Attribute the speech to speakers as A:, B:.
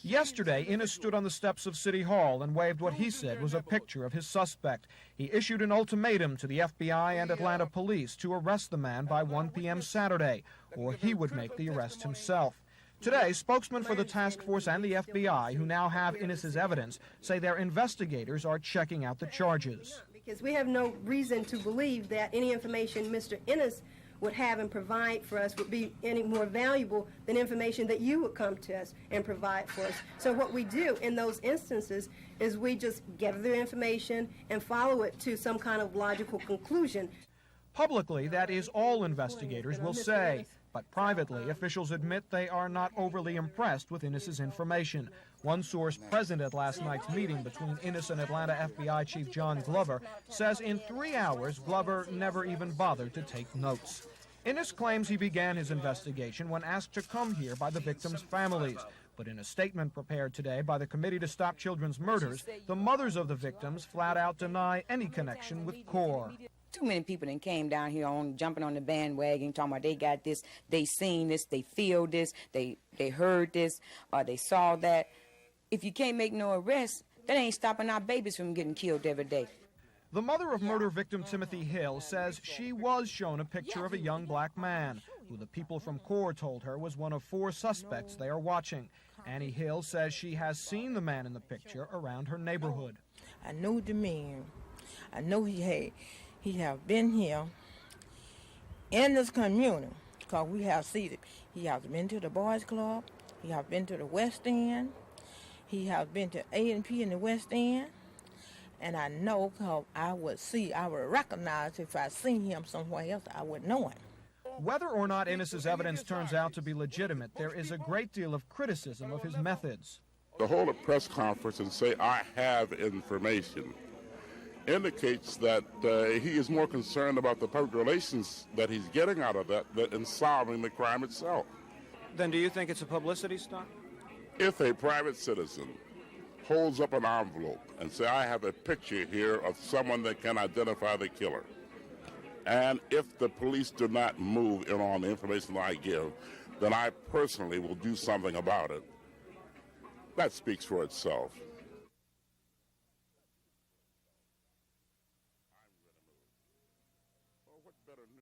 A: Yesterday, Innis stood on the steps of City Hall and waved what he said was a picture of his suspect. He issued an ultimatum to the FBI and Atlanta police to arrest the man by 1 p.m. Saturday, or he would make the arrest himself. Today, spokesmen for the task force and the FBI, who now have Innis's evidence, say their investigators are checking out the charges.
B: Because we have no reason to believe that any information Mr. Innis would have and provide for us would be any more valuable than information that you would come to us and provide for us. So what we do in those instances is we just gather the information and follow it to some kind of logical conclusion.
A: Publicly, that is all investigators will say. But privately, officials admit they are not overly impressed with Innis's information. One source present at last night's meeting between Innis and Atlanta FBI Chief John Glover says in 3 hours, Glover never even bothered to take notes. Innis claims he began his investigation when asked to come here by the victims' families. But in a statement prepared today by the Committee to Stop Children's Murders, the mothers of the victims flat out deny any connection with CORE.
C: Too many people that came down here jumping on the bandwagon, talking about they got this, they seen this, they feel this, they heard this, or they saw that. If you can't make no arrests, that ain't stopping our babies from getting killed every day.
A: The mother of murder victim Timothy Hill says she was shown a picture of a young black man, who the people from CORE told her was one of 4 suspects they are watching. Annie Hill says she has seen the man in the picture around her neighborhood.
D: I know the man. I know he have been here in this community, because we have seen it. He has been to the Boys Club. He has been to the West End. He has been to A&P in the West End. And I know, because I would recognize if I seen him somewhere else, I would know him.
A: Whether or not Innis's evidence turns out to be legitimate, there is a great deal of criticism of his methods.
E: To hold a press conference and say, I have information, indicates that he is more concerned about the public relations that he's getting out of that than in solving the crime itself.
A: Then do you think it's a publicity stunt?
E: If a private citizen holds up an envelope and say, I have a picture here of someone that can identify the killer, and if the police do not move in on the information I give, then I personally will do something about it, that speaks for itself.